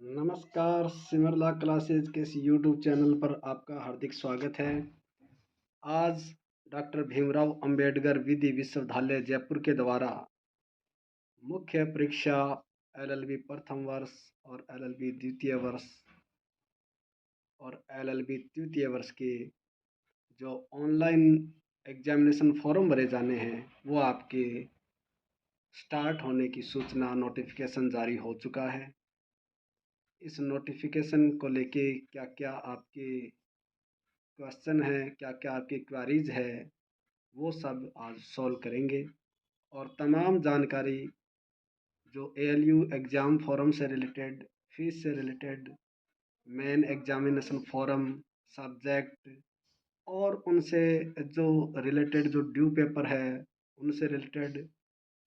नमस्कार, सिमरला क्लासेज के इस यूट्यूब चैनल पर आपका हार्दिक स्वागत है। आज डॉक्टर भीमराव अंबेडकर विधि विश्वविद्यालय जयपुर के द्वारा मुख्य परीक्षा एलएलबी प्रथम वर्ष और एलएलबी द्वितीय वर्ष और एलएलबी तृतीय वर्ष के जो ऑनलाइन एग्जामिनेशन फॉर्म भरे जाने हैं वो आपके स्टार्ट होने की सूचना नोटिफिकेशन जारी हो चुका है। इस नोटिफिकेशन को लेके क्या क्या आपके क्वेश्चन है, क्या क्या आपकी क्वेरीज है, वो सब आज सॉल्व करेंगे। और तमाम जानकारी जो एएलयू एग्ज़ाम फॉरम से रिलेटेड, फीस से related, main examination form, subject और उनसे जो रिलेटेड जो ड्यू पेपर है उनसे रिलेटेड,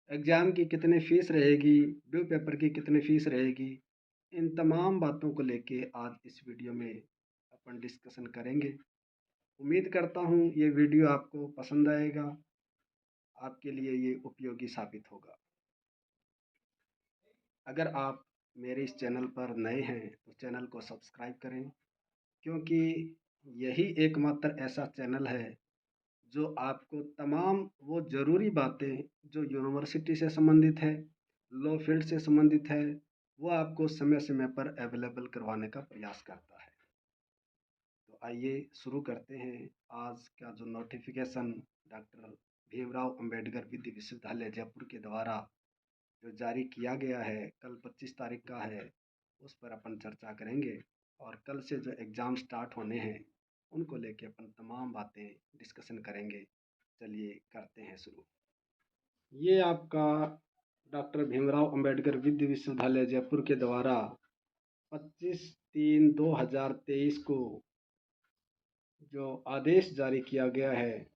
एग्ज़ाम की कितनी फ़ीस रहेगी, ड्यू पेपर की कितनी फ़ीस रहेगी, इन तमाम बातों को लेके आज इस वीडियो में अपन डिस्कशन करेंगे। उम्मीद करता हूँ ये वीडियो आपको पसंद आएगा, आपके लिए ये उपयोगी साबित होगा। अगर आप मेरे इस चैनल पर नए हैं तो चैनल को सब्सक्राइब करें, क्योंकि यही एकमात्र ऐसा चैनल है जो आपको तमाम वो ज़रूरी बातें जो यूनिवर्सिटी से संबंधित है, लॉ फील्ड से संबंधित है, वो आपको समय समय पर अवेलेबल करवाने का प्रयास करता है। तो आइए शुरू करते हैं। आज का जो नोटिफिकेशन डॉक्टर भीमराव अंबेडकर विधि विश्वविद्यालय जयपुर के द्वारा जो जारी किया गया है, कल 25 तारीख का है, उस पर अपन चर्चा करेंगे। और कल से जो एग्ज़ाम स्टार्ट होने हैं उनको लेके अपन तमाम बातें डिस्कशन करेंगे। चलिए करते हैं शुरू। ये आपका डॉक्टर भीमराव अंबेडकर विधि विश्वविद्यालय जयपुर के द्वारा 25/3/2023 को जो आदेश जारी किया गया है,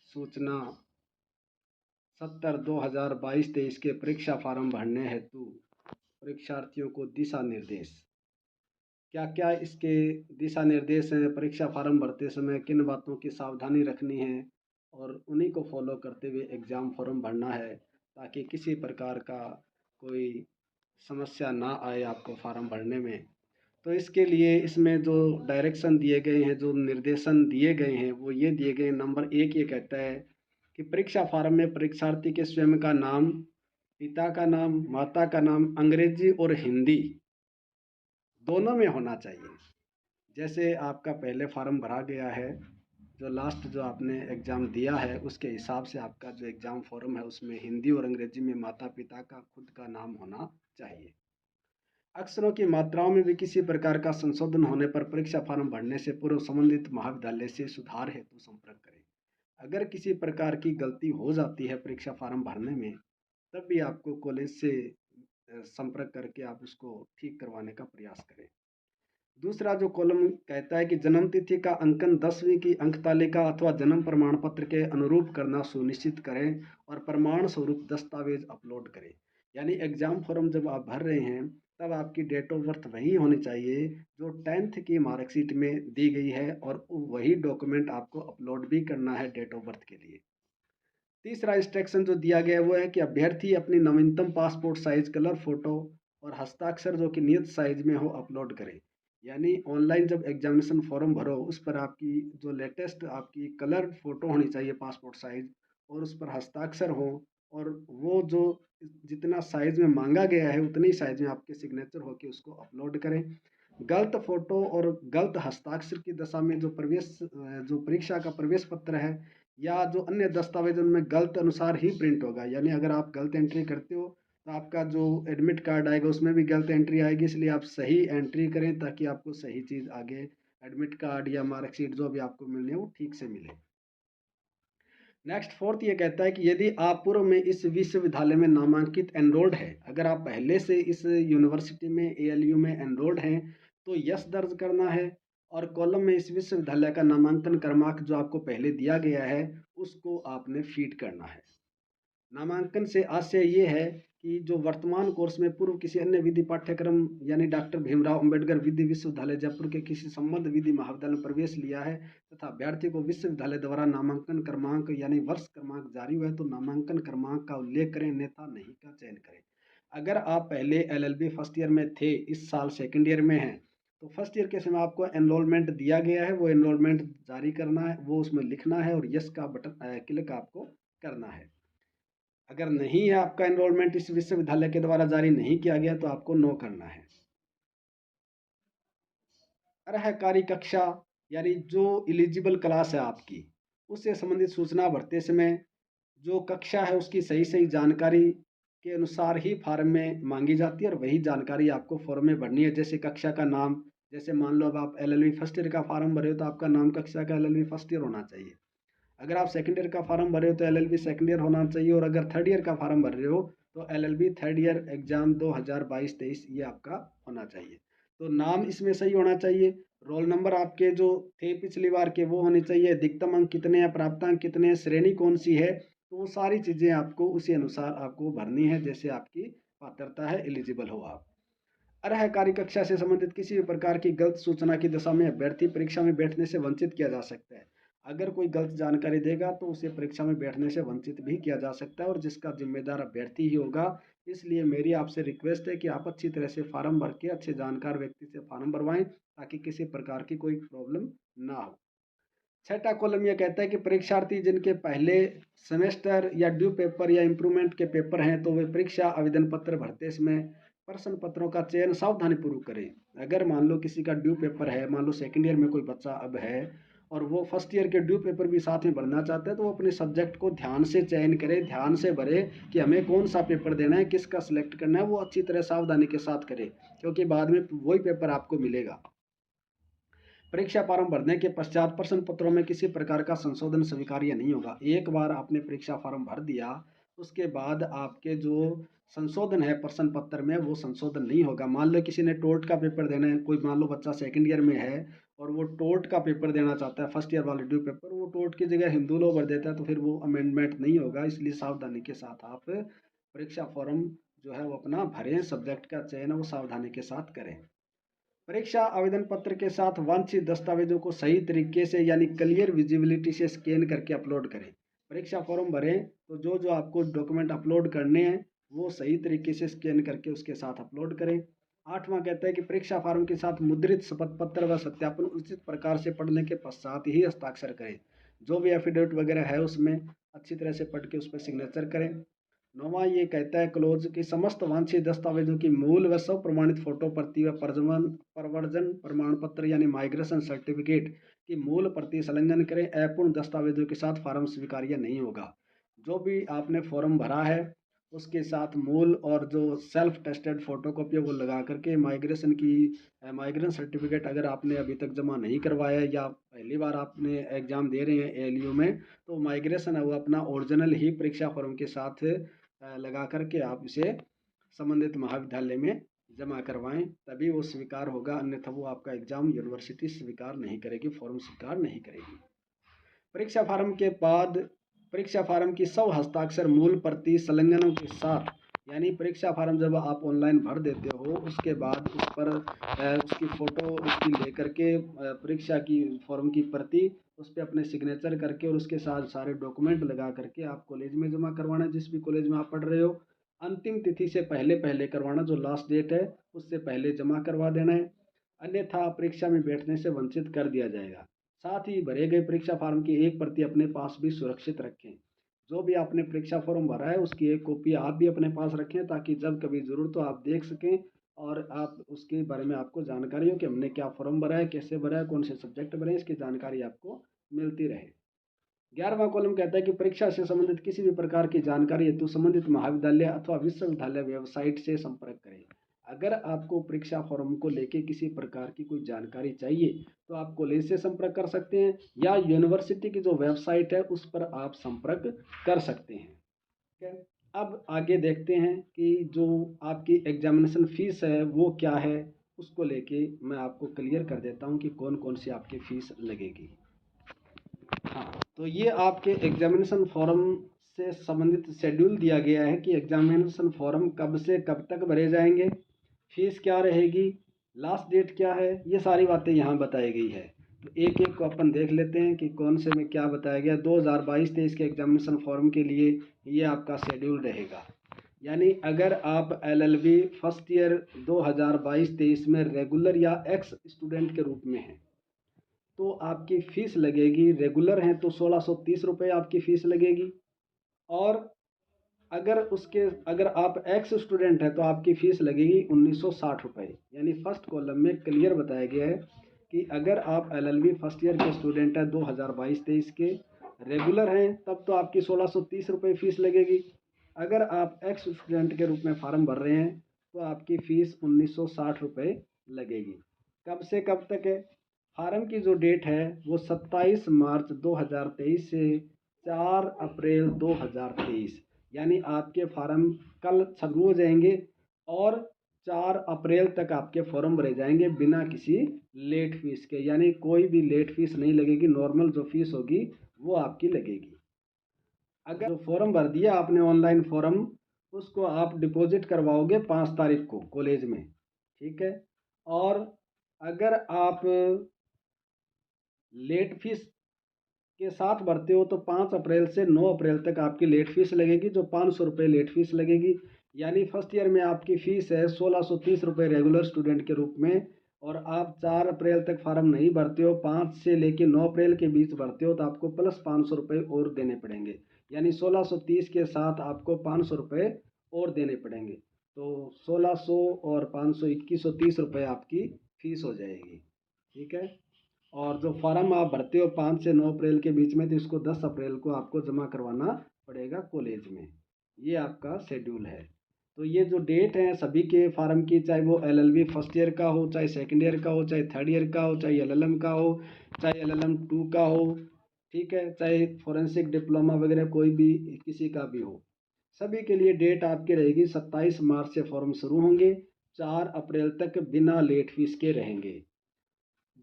सूचना 70/2022-23 के परीक्षा फार्म भरने हेतु परीक्षार्थियों को दिशा निर्देश। क्या क्या इसके दिशा निर्देश हैं, परीक्षा फार्म भरते समय किन बातों की सावधानी रखनी है और उन्हीं को फॉलो करते हुए एग्ज़ाम फॉर्म भरना है, ताकि किसी प्रकार का कोई समस्या ना आए आपको फार्म भरने में। तो इसके लिए इसमें जो डायरेक्शन दिए गए हैं, जो निर्देशन दिए गए हैं, वो ये दिए गए हैं। नंबर 1 ये कहता है कि परीक्षा फार्म में परीक्षार्थी के स्वयं का नाम, पिता का नाम, माता का नाम अंग्रेजी और हिंदी दोनों में होना चाहिए। जैसे आपका पहले फार्म भरा गया है, जो लास्ट जो आपने एग्ज़ाम दिया है उसके हिसाब से आपका जो एग्ज़ाम फॉर्म है उसमें हिंदी और अंग्रेजी में माता पिता का खुद का नाम होना चाहिए। अक्षरों की मात्राओं में भी किसी प्रकार का संशोधन होने पर परीक्षा फार्म भरने से पूर्व संबंधित महाविद्यालय से सुधार हेतु संपर्क करें। अगर किसी प्रकार की गलती हो जाती है परीक्षा फार्म भरने में, तब भी आपको कॉलेज से संपर्क करके आप उसको ठीक करवाने का प्रयास करें। दूसरा जो कॉलम कहता है कि जन्म तिथि का अंकन 10वीं की अंक तालिका अथवा जन्म प्रमाण पत्र के अनुरूप करना सुनिश्चित करें और प्रमाण स्वरूप दस्तावेज अपलोड करें। यानी एग्ज़ाम फॉर्म जब आप भर रहे हैं तब आपकी डेट ऑफ बर्थ वही होनी चाहिए जो 10th की मार्कशीट में दी गई है, और वही डॉक्यूमेंट आपको अपलोड भी करना है डेट ऑफ बर्थ के लिए। तीसरा इंस्ट्रक्शन जो दिया गया है वो है कि अभ्यर्थी अपनी नवीनतम पासपोर्ट साइज कलर फोटो और हस्ताक्षर जो कि नियत साइज में हो अपलोड करें। यानी ऑनलाइन जब एग्जामिनेशन फॉर्म भरो उस पर आपकी जो लेटेस्ट आपकी कलर फोटो होनी चाहिए पासपोर्ट साइज, और उस पर हस्ताक्षर हो, और वो जो जितना साइज में मांगा गया है उतनी साइज में आपके सिग्नेचर हो के उसको अपलोड करें। गलत फोटो और गलत हस्ताक्षर की दशा में जो जो परीक्षा का प्रवेश पत्र है या जो अन्य दस्तावेज उनमें गलत अनुसार ही प्रिंट होगा। यानी अगर आप गलत एंट्री करते हो तो आपका जो एडमिट कार्ड आएगा उसमें भी गलत एंट्री आएगी, इसलिए आप सही एंट्री करें ताकि आपको सही चीज़ आगे एडमिट कार्ड या मार्कशीट जो भी आपको मिलनी है वो ठीक से मिले। नेक्स्ट फोर्थ ये कहता है कि यदि आप पूर्व में इस विश्वविद्यालय में नामांकित एनरोल्ड है, अगर आप पहले से इस यूनिवर्सिटी में एएलयू में एनरोल्ड हैं तो यस दर्ज करना है, और कॉलम में इस विश्वविद्यालय का नामांकन क्रमांक जो आपको पहले दिया गया है उसको आपने फीड करना है। नामांकन से आशय ये है कि जो वर्तमान कोर्स में पूर्व किसी अन्य विधि पाठ्यक्रम यानी डॉक्टर भीमराव अंबेडकर विधि विश्वविद्यालय जयपुर के किसी संबद्ध विधि महाविद्यालय में प्रवेश लिया है तथा अभ्यर्थी को विश्वविद्यालय द्वारा नामांकन क्रमांक यानी वर्ष क्रमांक जारी हुआ है तो नामांकन क्रमांक का उल्लेख करें, अन्यथा नहीं का चयन करें। अगर आप पहले एलएलबी फर्स्ट ईयर में थे, इस साल सेकंड ईयर में हैं, तो फर्स्ट ईयर के समय आपको एनरोलमेंट दिया गया है, वो एनरोलमेंट जारी करना है, वो उसमें लिखना है और यस का बटन क्लिक आपको करना है। अगर नहीं है आपका एनरोलमेंट इस विश्वविद्यालय के द्वारा जारी नहीं किया गया तो आपको नो करना है। अर्हकारी कक्षा यानी जो एलिजिबल क्लास है आपकी, उससे संबंधित सूचना भरते समय जो कक्षा है उसकी सही सही जानकारी के अनुसार ही फॉर्म में मांगी जाती है और वही जानकारी आपको फॉर्म में भरनी है। जैसे कक्षा का नाम, जैसे मान लो अब आप एलएलबी फर्स्ट ईयर का फॉर्म भरे हो तो आपका नाम कक्षा का एलएलबी फर्स्ट ईयर होना चाहिए। अगर आप सेकंड ईयर का फॉर्म भर रहे हो तो एलएलबी सेकंड ईयर होना चाहिए, और अगर थर्ड ईयर का फॉर्म भर रहे हो तो एलएलबी थर्ड ईयर एग्जाम 2022-23 ये आपका होना चाहिए। तो नाम इसमें सही होना चाहिए, रोल नंबर आपके जो थे पिछली बार के वो होने चाहिए, अधिकतम अंक कितने हैं, प्राप्तांक कितने हैं, श्रेणी कौन सी है, तो वो सारी चीज़ें आपको उसी अनुसार आपको भरनी है जैसे आपकी पात्रता है, एलिजिबल हो आप। अर्हकारी कक्षा से संबंधित किसी भी प्रकार की गलत सूचना की दशा में अभ्यर्थी परीक्षा में बैठने से वंचित किया जा सकता है। अगर कोई गलत जानकारी देगा तो उसे परीक्षा में बैठने से वंचित भी किया जा सकता है, और जिसका जिम्मेदार अभ्यर्थी ही होगा। इसलिए मेरी आपसे रिक्वेस्ट है कि आप अच्छी तरह से फार्म भर के अच्छे जानकार व्यक्ति से फार्म भरवाएं ताकि किसी प्रकार की कोई प्रॉब्लम ना हो। छठा कॉलम यह कहता है कि परीक्षार्थी जिनके पहले सेमेस्टर या ड्यू पेपर या इम्प्रूवमेंट के पेपर हैं तो वे परीक्षा आवेदन पत्र भरते समय प्रश्न पत्रों का चयन सावधानी पूर्वक करें। अगर मान लो किसी का ड्यू पेपर है, मान लो सेकंड ईयर में कोई बच्चा अब है और वो फर्स्ट ईयर के ड्यू पेपर भी साथ में भरना चाहता है, तो वो अपने सब्जेक्ट को ध्यान से चयन करे, ध्यान से भरे कि हमें कौन सा पेपर देना है, किसका सिलेक्ट करना है, वो अच्छी तरह सावधानी के साथ करे, क्योंकि बाद में वही पेपर आपको मिलेगा। परीक्षा फॉर्म भरने के पश्चात प्रश्न पत्रों में किसी प्रकार का संशोधन स्वीकार्य नहीं होगा। एक बार आपने परीक्षा फॉर्म भर दिया, उसके बाद आपके जो संशोधन है प्रश्न पत्र में वो संशोधन नहीं होगा। मान लो किसी ने टोट का पेपर देना है, कोई मान लो बच्चा सेकंड ईयर में है और वो टोट का पेपर देना चाहता है, फर्स्ट ईयर वाले ड्यू पेपर, वो टोट की जगह हिंदू लॉ भर देता है तो फिर वो अमेंडमेंट नहीं होगा। इसलिए सावधानी के साथ आप परीक्षा फॉर्म जो है वो अपना भरें, सब्जेक्ट का चयन है वो सावधानी के साथ करें। परीक्षा आवेदन पत्र के साथ वांछित दस्तावेजों को सही तरीके से यानी क्लियर विजिबिलिटी से स्कैन करके अपलोड करें। परीक्षा फॉर्म भरें तो जो जो आपको डॉक्यूमेंट अपलोड करने हैं वो सही तरीके से स्कैन करके उसके साथ अपलोड करें। आठवां कहता है कि परीक्षा फॉर्म के साथ मुद्रित शपथ पत्र व सत्यापन उचित प्रकार से पढ़ने के पश्चात ही हस्ताक्षर करें। जो भी एफिडेविट वगैरह है उसमें अच्छी तरह से पढ़ के उस पर सिग्नेचर करें। नौवां ये कहता है क्लोज कि समस्त वांछित दस्तावेजों की मूल व सब प्रमाणित फोटो प्रति व प्रवर्जन प्रमाण पत्र यानी माइग्रेशन सर्टिफिकेट की मूल प्रति संलग्न करें। अपूर्ण दस्तावेजों के साथ फार्म स्वीकार्य नहीं होगा। जो भी आपने फॉर्म भरा है उसके साथ मूल और जो सेल्फ टेस्टेड फोटो कॉपी है वो लगा करके माइग्रेशन सर्टिफिकेट अगर आपने अभी तक जमा नहीं करवाया है या पहली बार आपने एग्जाम दे रहे हैं एएलयू में, तो माइग्रेशन है वो अपना ओरिजिनल ही परीक्षा फॉर्म के साथ लगा करके आप इसे संबंधित महाविद्यालय में जमा करवाएं, तभी वो स्वीकार होगा, अन्यथा वो आपका एग्जाम यूनिवर्सिटी स्वीकार नहीं करेगी, फॉर्म स्वीकार नहीं करेगी। परीक्षा फार्म के बाद परीक्षा फार्म की सब हस्ताक्षर मूल प्रति संलग्नों के साथ, यानी परीक्षा फार्म जब आप ऑनलाइन भर देते हो उसके बाद उस पर उसकी फ़ोटो उसकी लेकर के परीक्षा की फॉर्म की प्रति उस पर अपने सिग्नेचर करके और उसके साथ सारे डॉक्यूमेंट लगा करके आप कॉलेज में जमा करवाना, जिस भी कॉलेज में आप पढ़ रहे हो। अंतिम तिथि से पहले पहले करवाना, जो लास्ट डेट है उससे पहले जमा करवा देना है, अन्यथा परीक्षा में बैठने से वंचित कर दिया जाएगा। साथ ही भरे गए परीक्षा फॉर्म की एक प्रति अपने पास भी सुरक्षित रखें। जो भी आपने परीक्षा फॉर्म भरा है उसकी एक कॉपी आप भी अपने पास रखें ताकि जब कभी ज़रूरत हो आप देख सकें और आप उसके बारे में आपको जानकारी हो कि हमने क्या फॉर्म भरा है, कैसे भरा है, कौन से सब्जेक्ट भरे हैं, इसकी जानकारी आपको मिलती रहे। 11वां कॉलम कहता है कि परीक्षा से संबंधित किसी भी प्रकार की जानकारी हेतु संबंधित महाविद्यालय अथवा विश्वविद्यालय वेबसाइट से संपर्क करें। अगर आपको परीक्षा फॉर्म को लेके किसी प्रकार की कोई जानकारी चाहिए तो आप कॉलेज से संपर्क कर सकते हैं या यूनिवर्सिटी की जो वेबसाइट है उस पर आप संपर्क कर सकते हैं। ठीक है, अब आगे देखते हैं कि जो आपकी एग्जामिनेशन फीस है वो क्या है, उसको लेके मैं आपको क्लियर कर देता हूँ कि कौन कौन सी आपकी फ़ीस लगेगी। हाँ, तो ये आपके एग्जामिनेशन फॉर्म से संबंधित शेड्यूल दिया गया है कि एग्जामिनेशन फॉर्म कब से कब तक भरे जाएंगे, फीस क्या रहेगी, लास्ट डेट क्या है, ये सारी बातें यहाँ बताई गई है। तो एक एक को अपन देख लेते हैं कि कौन से में क्या बताया गया। 2022-23 के एग्जामिनेशन फॉर्म के लिए ये आपका शेड्यूल रहेगा। यानी अगर आप एलएलबी फर्स्ट ईयर 2022-23 में रेगुलर या एक्स स्टूडेंट के रूप में हैं तो आपकी फ़ीस लगेगी, रेगुलर हैं तो 1630 रुपये आपकी फ़ीस लगेगी। और अगर आप एक्स स्टूडेंट हैं तो आपकी फ़ीस लगेगी 1960 रुपये। यानी फर्स्ट कॉलम में क्लियर बताया गया है कि अगर आप एलएलबी फर्स्ट ईयर के स्टूडेंट हैं 2022-23 के, रेगुलर हैं, तब तो आपकी 1630 रुपये फ़ीस लगेगी। अगर आप एक्स स्टूडेंट के रूप में फ़ार्म भर रहे हैं तो आपकी फ़ीस 1960 रुपये लगेगी। कब से कब तक है? फार्म की जो डेट है वो 27 मार्च 2023 से 4 अप्रैल 2023, यानी आपके फार्म कल शुरू हो जाएंगे और 4 अप्रैल तक आपके फॉर्म भरे जाएंगे बिना किसी लेट फीस के। यानी कोई भी लेट फीस नहीं लगेगी, नॉर्मल जो फीस होगी वो आपकी लगेगी। अगर जो फॉर्म भर दिया आपने ऑनलाइन फॉर्म, उसको आप डिपॉजिट करवाओगे 5 तारीख को कॉलेज में, ठीक है। और अगर आप लेट फीस के साथ भरते हो तो 5 अप्रैल से 9 अप्रैल तक आपकी लेट फीस लगेगी, जो 500 रुपये लेट फीस लगेगी। यानी फर्स्ट ईयर में आपकी फ़ीस है 1630 रुपये रेगुलर स्टूडेंट के रूप में। और आप 4 अप्रैल तक फार्म नहीं भरते हो, 5 से लेकर 9 अप्रैल के बीच भरते हो, तो आपको प्लस 500 रुपये और देने पड़ेंगे। यानी 1630 के साथ आपको 500 रुपये और देने पड़ेंगे। तो 1600 और 500 2130 रुपये आपकी फ़ीस हो जाएगी, ठीक है। और जो फॉर्म आप भरते हो 5 से 9 अप्रैल के बीच में, तो इसको 10 अप्रैल को आपको जमा करवाना पड़ेगा कॉलेज में। ये आपका शेड्यूल है। तो ये जो डेट है सभी के फार्म की, चाहे वो एलएलबी फर्स्ट ईयर का हो, चाहे सेकंड ईयर का हो, चाहे थर्ड ईयर का हो, चाहे एलएलएम का हो, चाहे एलएलएम 2 का हो, ठीक है, चाहे फोरेंसिक डिप्लोमा वगैरह कोई भी किसी का भी हो, सभी के लिए डेट आपकी रहेगी 27 मार्च से फॉर्म शुरू होंगे, 4 अप्रैल तक बिना लेट फीस के रहेंगे।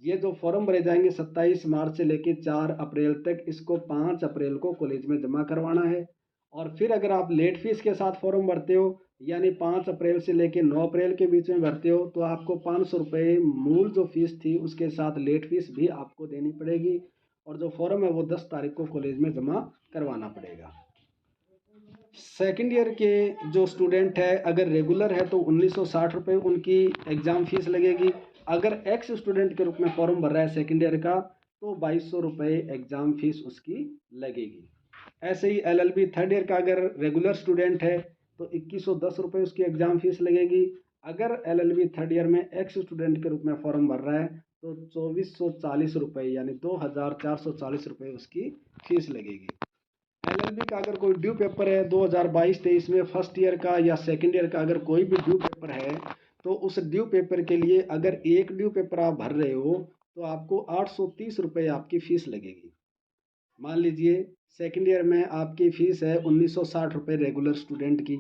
ये जो फॉर्म भरे जाएंगे 27 मार्च से लेकर 4 अप्रैल तक, इसको 5 अप्रैल को कॉलेज में जमा करवाना है। और फिर अगर आप लेट फीस के साथ फॉर्म भरते हो, यानी 5 अप्रैल से लेकर 9 अप्रैल के बीच में भरते हो, तो आपको 500 रुपये मूल जो फीस थी उसके साथ लेट फीस भी आपको देनी पड़ेगी। और जो फॉर्म है वो 10 तारीख को कॉलेज में जमा करवाना पड़ेगा। सेकेंड ईयर के जो स्टूडेंट है अगर रेगुलर है तो 1960 रुपये उनकी एग्ज़ाम फीस लगेगी। अगर एक्स स्टूडेंट के रूप में फॉर्म भर रहा है सेकेंड ईयर का तो 2200 रुपये एग्ज़ाम फीस उसकी लगेगी। ऐसे ही एलएलबी थर्ड ईयर का अगर रेगुलर स्टूडेंट है तो 2110 रुपये उसकी एग्ज़ाम फीस लगेगी। अगर एलएलबी थर्ड ईयर में एक्स स्टूडेंट के रूप में फॉर्म भर रहा है तो 2440 रुपये यानी 2440 रुपये उसकी फीस लगेगी। एलएलबी का अगर कोई ड्यू पेपर है 2022-23 में फर्स्ट ईयर का या सेकंड ईयर का, अगर कोई भी ड्यू पेपर है तो उस ड्यू पेपर के लिए अगर एक ड्यू पेपर आप भर रहे हो तो आपको 830 रुपये आपकी फ़ीस लगेगी। मान लीजिए सेकंड ईयर में आपकी फ़ीस है 1960 रुपये रेगुलर स्टूडेंट की,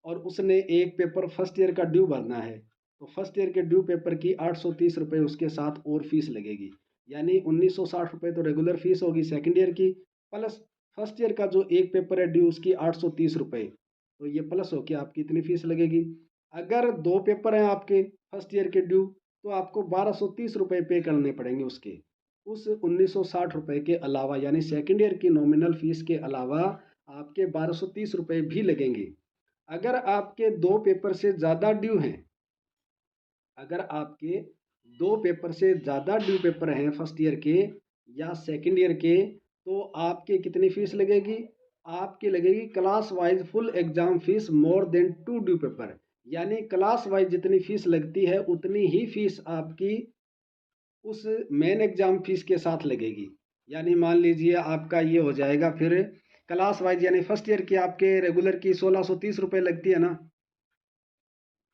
और उसने एक पेपर फर्स्ट ईयर का ड्यू भरना है, तो फर्स्ट ईयर के ड्यू पेपर की 830 रुपये उसके साथ और फीस लगेगी। यानी 1960 रुपये तो रेगुलर फीस होगी सेकंड ईयर की, प्लस फर्स्ट ईयर का जो एक पेपर है ड्यू उसकी 830 रुपये, तो ये प्लस होकर आपकी इतनी फीस लगेगी। अगर दो पेपर हैं आपके फर्स्ट ईयर के ड्यू तो आपको 1230 रुपये पे करने पड़ेंगे उसके, उस 1960 रुपये के अलावा, यानी सेकेंड ईयर की नॉमिनल फीस के अलावा आपके 1230 रुपये भी लगेंगे। अगर आपके दो पेपर से ज़्यादा ड्यू हैं, अगर आपके दो पेपर से ज़्यादा ड्यू पेपर हैं फर्स्ट ईयर के या सेकंड ईयर के, तो आपके कितनी फ़ीस लगेगी? आपकी लगेगी class wise full exam fees more than 2 due paper. यानी क्लास वाइज जितनी फ़ीस लगती है उतनी ही फ़ीस आपकी उस मेन एग्ज़ाम फीस के साथ लगेगी। यानी मान लीजिए आपका ये हो जाएगा फिर क्लास वाइज, यानी फर्स्ट ईयर की आपके रेगुलर की 1630 रुपये लगती है ना,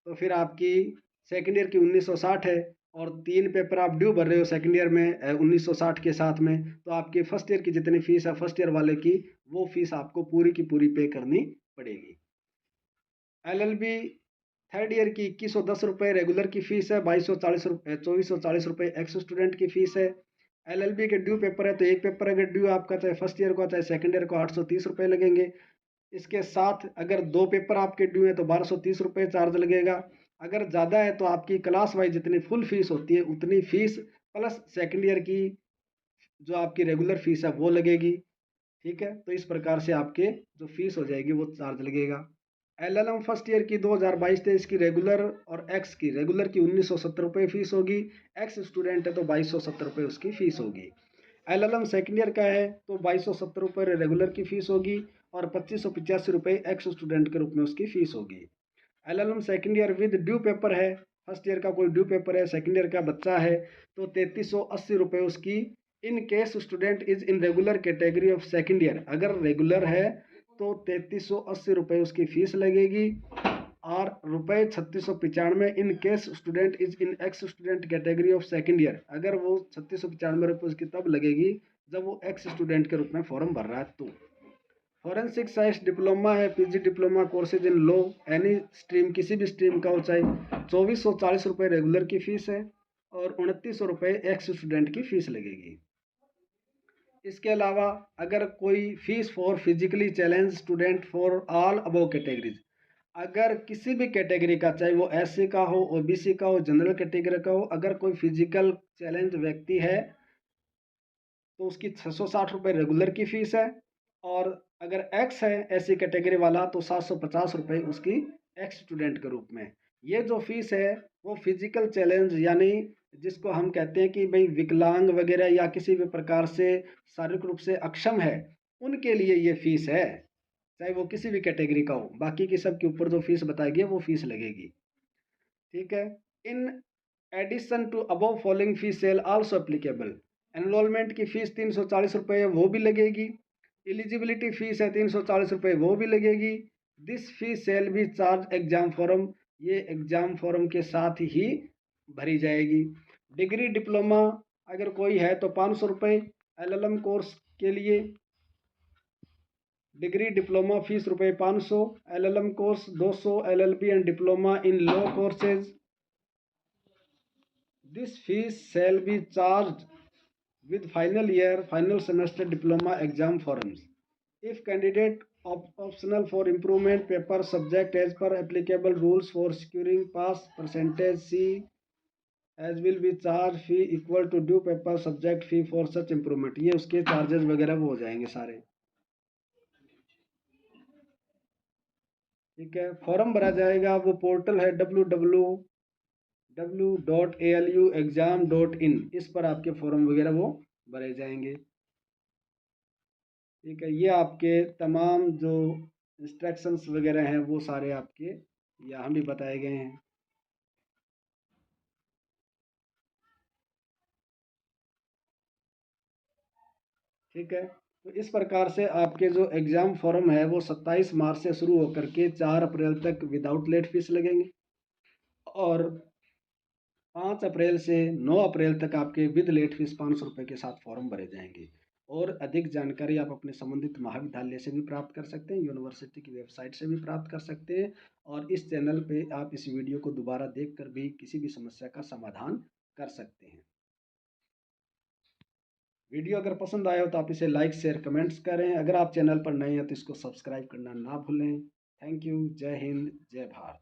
तो फिर आपकी सेकंड ईयर की 1960 है, और 3 पेपर आप ड्यू भर रहे हो सेकंड ईयर में 1960 के साथ में, तो आपकी फर्स्ट ईयर की जितनी फीस है फर्स्ट ईयर वाले की, वो फीस आपको पूरी की पूरी पे करनी पड़ेगी। एलएलबी थर्ड ईयर की 2110 रुपये रेगुलर की फ़ीस है, 2440 रुपये एक्स स्टूडेंट की फ़ीस है। एलएलबी के ड्यू पेपर है तो एक पेपर अगर ड्यू आपका चाहे फर्स्ट ईयर को चाहे सेकंड ईयर को 830 रुपये लगेंगे। इसके साथ अगर दो पेपर आपके ड्यू हैं तो 1230 रुपये चार्ज लगेगा। अगर ज़्यादा है तो आपकी क्लास वाइज जितनी फुल फीस होती है उतनी फीस प्लस सेकंड ईयर की जो आपकी रेगुलर फीस है वो लगेगी, ठीक है। तो इस प्रकार से आपके जो फीस हो जाएगी वो चार्ज लगेगा। LLM फर्स्ट ईयर की 2022-23 की रेगुलर और एक्स की रेगुलर की 1970 रुपये फीस होगी। एक्स स्टूडेंट है तो 2270 रुपये उसकी फीस होगी। LLM सेकेंड ईयर का है तो 2270 रुपये रेगुलर की फीस होगी और 2585 रुपये एक्स स्टूडेंट के रूप में उसकी फीस होगी। LLM second year with due paper है, फर्स्ट ईयर का कोई ड्यू पेपर है, सेकेंड ईयर का बच्चा है तो 3380 रुपये उसकी। In case student is in regular category of second year, अगर रेगुलर है तो 3380 रुपये उसकी फीस लगेगी। और रुपये 3695 in case student is in x student category of second year, अगर वो 3695 रुपये उसकी तब लगेगी जब वो एक्स स्टूडेंट के रूप में फॉर्म भर रहा है तो। फॉरेंसिक साइंस डिप्लोमा है, PG diploma courses in law any stream, किसी भी स्ट्रीम का हो, चाहे 2440 रुपये रेगुलर की फीस है और 2900 रुपये एक्स स्टूडेंट की फीस लगेगी। इसके अलावा अगर कोई fees for physically challenge student for all above categories, अगर किसी भी कैटेगरी का, चाहे वो एससी का हो, ओबीसी का हो, जनरल कैटेगरी का हो, अगर कोई फिजिकल चैलेंज व्यक्ति है तो उसकी 660 रुपये रेगुलर की फीस है। और अगर एक्स है ऐसी कैटेगरी वाला तो 750 रुपये उसकी एक्स स्टूडेंट के रूप में। ये जो फीस है वो फिजिकल चैलेंज यानी जिसको हम कहते हैं कि भाई विकलांग वगैरह या किसी भी प्रकार से शारीरिक रूप से अक्षम है, उनके लिए ये फीस है, चाहे वो किसी भी कैटेगरी का हो। बाकी की सब के ऊपर जो फीस बताई गई वो फीस लगेगी। ठीक है। In addition to above following fees shall also applicable, enrolment की फीस 340 रुपये है वो भी लगेगी। एलिजिबिलिटी फीस है 340 रुपये वो भी लगेगी। दिस फीस सेल भी चार्ज एग्जाम फॉर्म, ये एग्जाम फॉर्म के साथ ही भरी जाएगी। डिग्री डिप्लोमा अगर कोई है तो 500 रुपये, LLM कोर्स के लिए डिग्री डिप्लोमा फीस रुपये 500, LLM course 200, LLB and diploma in law courses this fees shall be charged with final year, final semester diploma exam forms. If candidate optional for improvement paper subject as per applicable rules for securing pass percentage, C as will be charge fee equal to due paper subject fee for such improvement. ये उसके charges वगैरह वो हो जाएंगे सारे। ठीक है। Form भरा जाएगा, वो पोर्टल है www.aluexam.in, इस पर आपके फॉर्म वगैरह वो भरे जाएंगे। ठीक है। ये आपके तमाम जो इंस्ट्रक्शंस वगैरह हैं वो सारे आपके यहाँ भी बताए गए हैं। ठीक है। तो इस प्रकार से आपके जो एग्ज़ाम फॉर्म है वो 27 मार्च से शुरू होकर के 4 अप्रैल तक विदाउट लेट फीस लगेंगे और 5 अप्रैल से 9 अप्रैल तक आपके विद लेट फीस 500 रुपये के साथ फॉर्म भरे जाएंगे। और अधिक जानकारी आप अपने संबंधित महाविद्यालय से भी प्राप्त कर सकते हैं, यूनिवर्सिटी की वेबसाइट से भी प्राप्त कर सकते हैं और इस चैनल पे आप इस वीडियो को दोबारा देखकर भी किसी भी समस्या का समाधान कर सकते हैं। वीडियो अगर पसंद आया हो तो आप इसे लाइक शेयर कमेंट्स करें। अगर आप चैनल पर नए हैं तो इसको सब्सक्राइब करना ना भूलें। Thank you. जय हिंद, जय भारत।